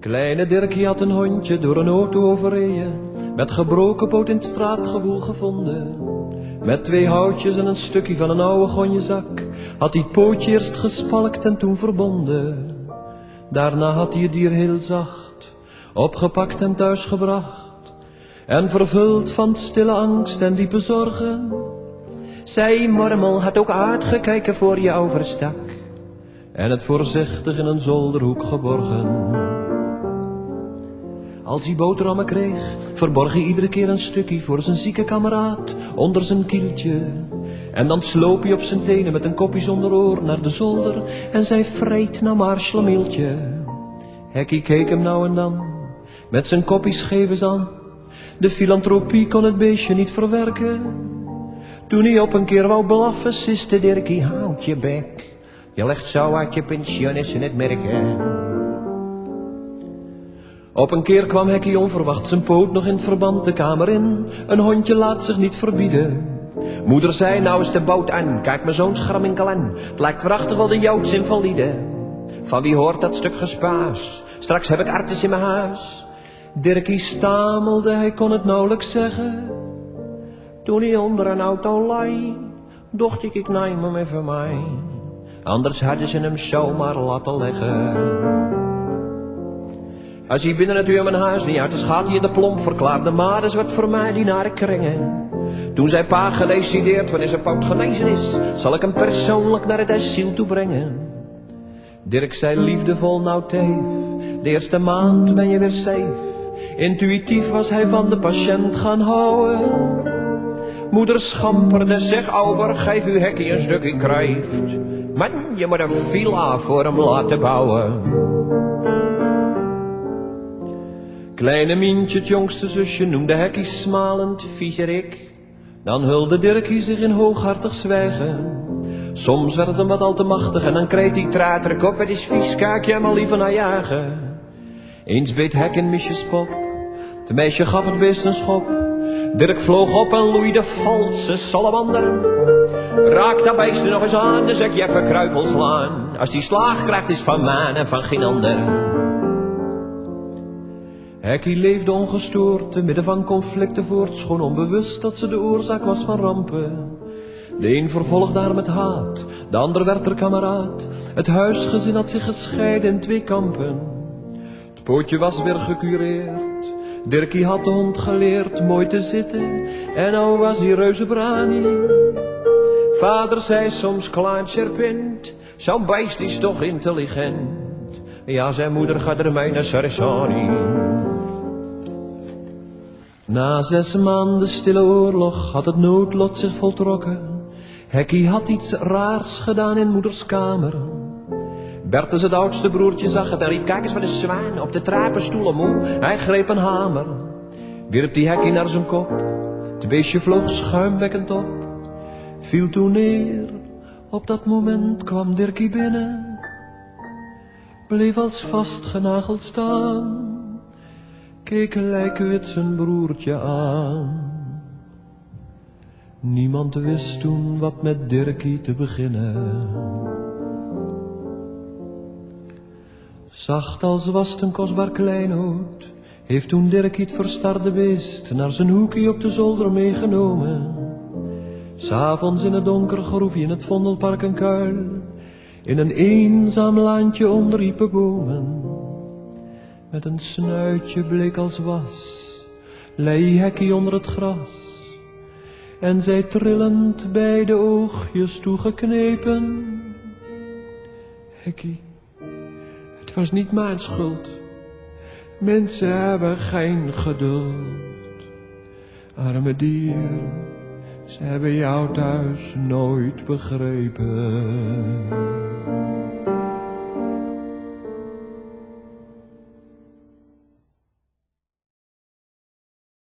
Kleine Dirkie had een hondje door een auto overreden, met gebroken poot in het straatgewoel gevonden. Met 2 houtjes en een stukje van een oude gonjezak had hij het pootje eerst gespalkt en toen verbonden. Daarna had hij het dier heel zacht opgepakt en thuisgebracht. En vervuld van stille angst en diepe zorgen, zij Mormel had ook uitgekeken voor je overstak en het voorzichtig in een zolderhoek geborgen. Als hij boterhammen kreeg, verborg hij iedere keer een stukje voor zijn zieke kameraad onder zijn kieltje. En dan sloop hij op zijn tenen met een kopje zonder oor naar de zolder en zei: vreet nou maar slamieltje. Hekkie keek hem nou en dan met zijn kopje scheef aan. De filantropie kon het beestje niet verwerken. Toen hij op een keer wou blaffen, siste Dirkie: houd je bek, je legt zo uit je pensioen in het merken. Op een keer kwam Hekkie onverwacht zijn poot nog in het verband de kamer in. Een hondje laat zich niet verbieden. Moeder zei: nou is de boot aan, kijk me zo'n schramminkel aan. Het lijkt waarachtig wel de Joods invalide. Van wie hoort dat stuk gespaas? Straks heb ik artis in mijn huis. Dirkie stamelde, hij kon het nauwelijks zeggen. Toen hij onder een auto lei, dacht ik neem hem even mij. Anders hadden ze hem zomaar laten liggen. Als hij binnen het uur mijn huis niet uit is, gaat hij in de plomp, verklaarde maar is wat voor mij die nare kringen. Toen zei pa gedecideerd: wanneer zijn poot genezen is, zal ik hem persoonlijk naar het asiel toe brengen. Dirk zei liefdevol: nou teef, de eerste maand ben je weer safe. Intuïtief was hij van de patiënt gaan houden. Moeder schamperde: zeg ouwer, geef uw Hekkie een stukje kruift. Man, je moet een villa voor hem laten bouwen. Kleine Mientje, het jongste zusje, noemde Hekkie smalend viezerik. Dan hulde Dirkie zich in hooghartig zwijgen. Soms werd het hem wat al te machtig en dan kreeg hij trater: kop, het is vies, kijk jij maar liever naar jagen. Eens beet Hek in Miesjes pop, het meisje gaf het beest een schop. Dirk vloog op en loeide valse salamander. Raak dat beest er nog eens aan, dan zeg je even kruipel slaan. Als die slaag krijgt is van mij en van geen ander. Hekkie leefde ongestoord te midden van conflicten voort, schoon onbewust dat ze de oorzaak was van rampen. De een vervolgde haar met haat, de ander werd er kameraad. Het huisgezin had zich gescheiden in 2 kampen. Het pootje was weer gecureerd, Dirkie had de hond geleerd mooi te zitten en nou was hij reuze brani. Vader zei soms: klein serpent, zo'n beest is toch intelligent. Ja, zijn moeder gaat ermee naar Sarisani. Na 6 maanden stille oorlog had het noodlot zich voltrokken. Hekkie had iets raars gedaan in moeders kamer. Bertus, het oudste broertje, zag het en riep: kijk eens wat een zwaan op de trapenstoelen moe. Hij greep een hamer, wierp die Hekkie naar zijn kop. Het beestje vloog schuimbekkend op, viel toen neer. Op dat moment kwam Dirkie binnen, bleef als vastgenageld staan, keek lijkwit zijn broertje aan. Niemand wist toen wat met Dirkie te beginnen. Zacht als was het een kostbaar kleinood, heeft toen Dirkie het verstarde beest naar zijn hoekie op de zolder meegenomen. 'S Avonds in het donker groef hij in het Vondelpark een kuil, in een eenzaam laantje onder iepenbomen. Met een snuitje bleek als was, lei Hekkie onder het gras. En zij trillend beide oogjes toegeknepen: Hekkie, het was niet mijn schuld. Mensen hebben geen geduld. Arme dier, ze hebben jou thuis nooit begrepen.